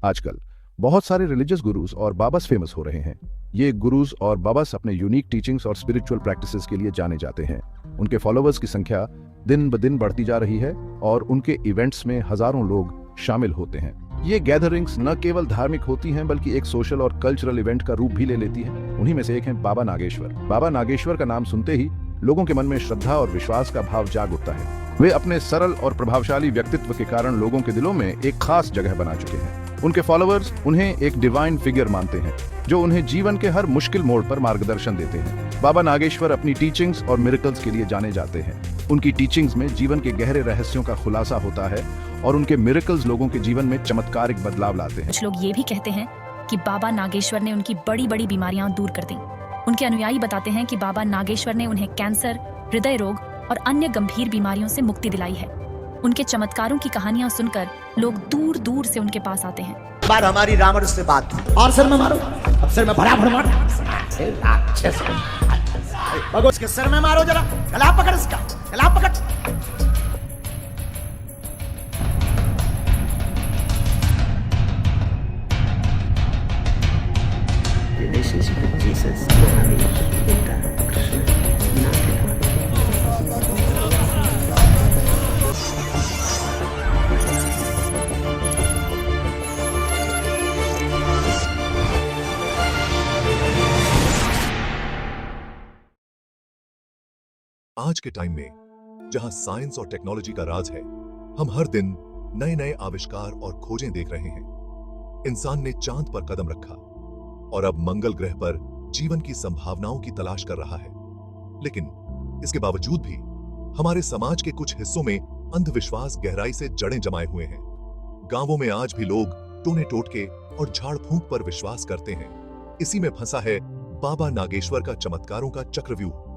आजकल बहुत सारे रिलीजियस गुरुज और बाबास फेमस हो रहे हैं। ये गुरुज और बाबास अपने यूनिक टीचिंग्स और स्पिरिचुअल प्रैक्टिसेस के लिए जाने जाते हैं। उनके फॉलोअर्स की संख्या दिन ब दिन बढ़ती जा रही है और उनके इवेंट्स में हजारों लोग शामिल होते हैं। ये गैदरिंग्स न केवल धार्मिक होती हैं बल्कि एक सोशल और कल्चरल इवेंट का रूप भी ले लेती हैं। उन्हीं में से एक है बाबा नागेश्वर। बाबा नागेश्वर का नाम सुनते ही लोगों के मन में श्रद्धा और विश्वास का भाव जाग उठता है। वे अपने सरल और प्रभावशाली व्यक्तित्व के कारण लोगों के दिलों में एक खास जगह बना चुके हैं। उनके फॉलोअर्स उन्हें एक डिवाइन फिगर मानते हैं जो उन्हें जीवन के हर मुश्किल मोड़ पर मार्गदर्शन देते हैं। बाबा नागेश्वर अपनी टीचिंग्स और मिरेकल्स के लिए जाने जाते हैं। उनकी टीचिंग्स में जीवन के गहरे रहस्यों का खुलासा होता है और उनके मिरेकल्स लोगों के जीवन में चमत्कारिक बदलाव लाते हैं। कुछ लोग ये भी कहते हैं कि बाबा नागेश्वर ने उनकी बड़ी बड़ी बीमारियां दूर कर दी। उनके अनुयायी बताते हैं कि बाबा नागेश्वर ने उन्हें कैंसर, हृदय रोग और अन्य गंभीर बीमारियों से मुक्ति दिलाई है। उनके चमत्कारों की कहानियां सुनकर लोग दूर दूर से उनके पास आते हैं। बार हमारी रावण से बात थी और सिर में मारो, अब सिर में भरा मारो, भगो इसके सिर में मारो, जरा गला पकड़, इसका गला पकड़। Relationship with Jesus, Buddha, Krishna, आज के टाइम में जहां साइंस और टेक्नोलॉजी का राज है, हम हर दिन नए नए आविष्कार और खोजें देख रहे हैं। इंसान ने चांद पर कदम रखा और अब मंगल ग्रह पर जीवन की संभावनाओं की तलाश कर रहा है। लेकिन इसके बावजूद भी हमारे समाज के कुछ हिस्सों में अंधविश्वास गहराई से जड़ें जमाए हुए हैं। गांवों में आज भी लोग टोने टोटके और झाड़ फूंक पर विश्वास करते हैं। इसी में फंसा है बाबा नागेश्वर का चमत्कारों का चक्रव्यूह।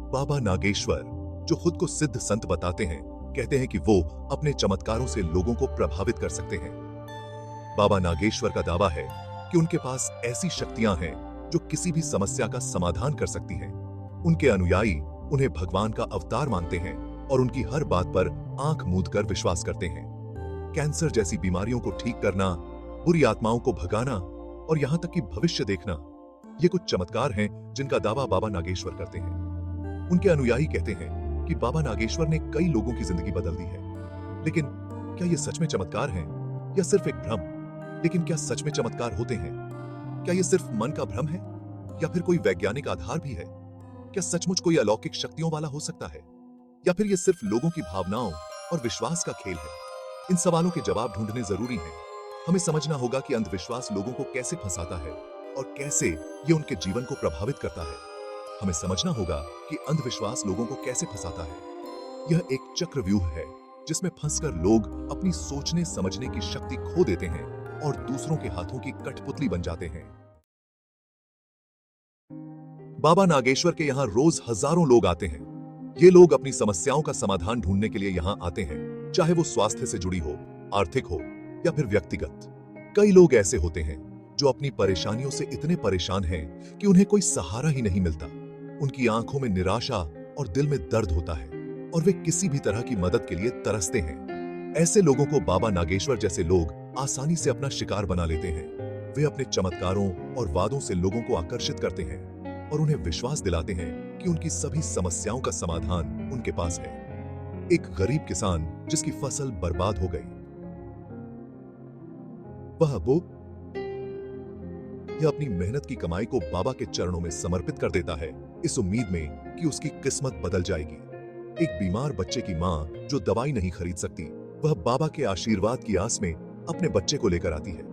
बाबा नागेश्वर, जो खुद को सिद्ध संत बताते हैं, कहते हैं कि वो अपने चमत्कारों से लोगों को प्रभावित कर सकते हैं। बाबा नागेश्वर का दावा है कि उनके पास ऐसी शक्तियां हैं जो किसी भी समस्या का समाधान कर सकती हैं। उनके अनुयायी उन्हें भगवान का अवतार मानते हैं और उनकी हर बात पर आंख मूंद कर विश्वास करते हैं। कैंसर जैसी बीमारियों को ठीक करना, बुरी आत्माओं को भगाना और यहां तक कि भविष्य देखना, ये कुछ चमत्कार हैं जिनका दावा बाबा नागेश्वर करते हैं। उनके अनुयायी कहते हैं कि बाबा नागेश्वर ने कई लोगों की जिंदगी बदल दी है। लेकिन क्या ये सच में चमत्कार हैं या सिर्फ एक भ्रम? लेकिन क्या सच में चमत्कार होते हैं? क्या ये सिर्फ मन का भ्रम है या फिर कोई वैज्ञानिक आधार भी है? क्या सचमुच कोई अलौकिक शक्तियों वाला हो सकता है या फिर ये सिर्फ लोगों की भावनाओं और विश्वास का खेल है? इन सवालों के जवाब ढूंढने जरूरी हैं। हमें समझना होगा कि अंधविश्वास लोगों को कैसे फंसाता है और कैसे ये उनके जीवन को प्रभावित करता है। हमें समझना होगा कि अंधविश्वास लोगों को कैसे फंसाता है। यह एक चक्रव्यूह है जिसमें फंसकर लोग अपनी सोचने समझने की शक्ति खो देते हैं और दूसरों के हाथों की कठपुतली बन जाते हैं। बाबा नागेश्वर के यहां रोज हजारों लोग आते हैं। ये लोग अपनी समस्याओं का समाधान ढूंढने के लिए यहां आते हैं, चाहे वो स्वास्थ्य से जुड़ी हो, आर्थिक हो या फिर व्यक्तिगत। कई लोग ऐसे होते हैं जो अपनी परेशानियों से इतने परेशान हैं कि उन्हें कोई सहारा ही नहीं मिलता। उनकी आंखों में निराशा और दिल में दर्द होता है और वे किसी भी तरह की मदद के लिए तरसते हैं। ऐसे लोगों को बाबा नागेश्वर जैसे लोग आसानी से अपना शिकार बना लेते हैं। वे अपने चमत्कारों और वादों से लोगों को आकर्षित करते हैं और उन्हें विश्वास दिलाते हैं कि उनकी सभी समस्याओं का समाधान उनके पास है। एक गरीब किसान जिसकी फसल बर्बाद हो गई, वो यह अपनी मेहनत की कमाई को बाबा के चरणों में समर्पित कर देता है, इस उम्मीद में कि उसकी किस्मत बदल जाएगी। एक बीमार बच्चे की मां जो दवाई नहीं खरीद सकती, वह बाबा के आशीर्वाद की आस में अपने बच्चे को लेकर आती है,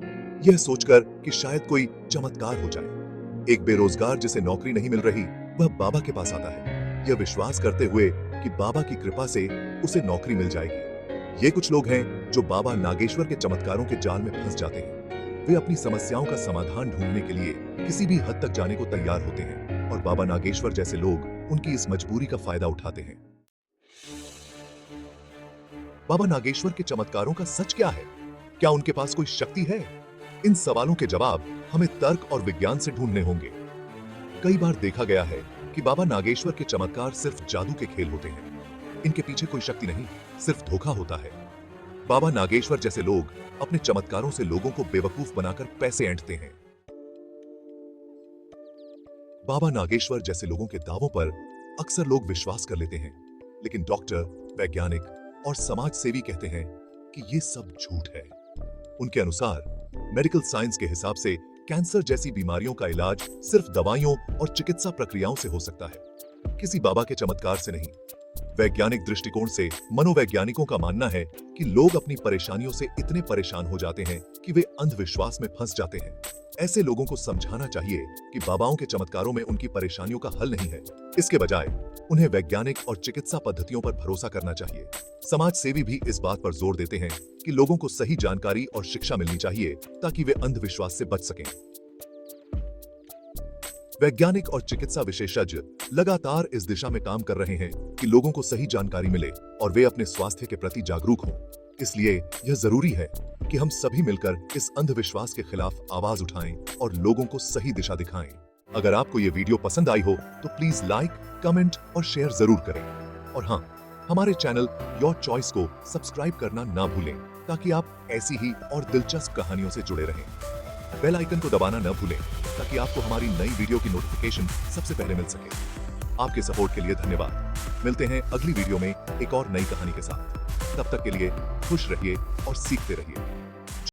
यह सोचकर कि शायद कोई चमत्कार हो जाए। एक बेरोजगार जिसे नौकरी नहीं मिल रही, वह बाबा के पास आता है, यह विश्वास करते हुए कि बाबा की कृपा से उसे नौकरी मिल जाएगी। ये कुछ लोग हैं जो बाबा नागेश्वर के चमत्कारों के जाल में फंस जाते हैं। वे अपनी समस्याओं का समाधान ढूंढने के लिए किसी भी हद तक जाने को तैयार होते हैं और बाबा नागेश्वर जैसे लोग उनकी इस मजबूरी का फायदा उठाते हैं। बाबा नागेश्वर के चमत्कारों का सच क्या है? क्या उनके पास कोई शक्ति है? इन सवालों के जवाब हमें तर्क और विज्ञान से ढूंढने होंगे। कई बार देखा गया है कि बाबा नागेश्वर के चमत्कार सिर्फ जादू के खेल होते हैं। इनके पीछे कोई शक्ति नहीं, सिर्फ धोखा होता है। बाबा नागेश्वर जैसे लोग अपने चमत्कारों से लोगों को बेवकूफ बनाकर पैसे ऐंठते हैं। बाबा नागेश्वर जैसे लोगों के दावों पर अक्सर लोग विश्वास कर लेते हैं, लेकिन डॉक्टर, वैज्ञानिक और समाज सेवी कहते हैं कि ये सब झूठ है। उनके अनुसार मेडिकल साइंस के हिसाब से कैंसर जैसी बीमारियों का इलाज सिर्फ दवाइयों और चिकित्सा प्रक्रियाओं से हो सकता है, किसी बाबा के चमत्कार से नहीं। वैज्ञानिक दृष्टिकोण से मनोवैज्ञानिकों का मानना है कि लोग अपनी परेशानियों से इतने परेशान हो जाते हैं कि वे अंधविश्वास में फंस जाते हैं। ऐसे लोगों को समझाना चाहिए कि बाबाओं के चमत्कारों में उनकी परेशानियों का हल नहीं है। इसके बजाय उन्हें वैज्ञानिक और चिकित्सा पद्धतियों पर भरोसा करना चाहिए। समाज सेवी भी इस बात पर जोर देते हैं कि लोगों को सही जानकारी और शिक्षा मिलनी चाहिए ताकि वे अंधविश्वास से बच सकें। वैज्ञानिक और चिकित्सा विशेषज्ञ लगातार इस दिशा में काम कर रहे हैं कि लोगों को सही जानकारी मिले और वे अपने स्वास्थ्य के प्रति जागरूक हों। इसलिए यह जरूरी है कि हम सभी मिलकर इस अंधविश्वास के खिलाफ आवाज उठाएं और लोगों को सही दिशा दिखाएं। अगर आपको ये वीडियो पसंद आई हो तो प्लीज लाइक, कमेंट और शेयर जरूर करें। और हाँ, हमारे चैनल योर चॉइस को सब्सक्राइब करना ना भूलें ताकि आप ऐसी ही और दिलचस्प कहानियों से जुड़े रहें। बेल आइकन को दबाना न भूलें ताकि आपको हमारी नई वीडियो की नोटिफिकेशन सबसे पहले मिल सके। आपके सपोर्ट के लिए धन्यवाद। मिलते हैं अगली वीडियो में एक और नई कहानी के साथ। तब तक के लिए खुश रहिए और सीखते रहिए।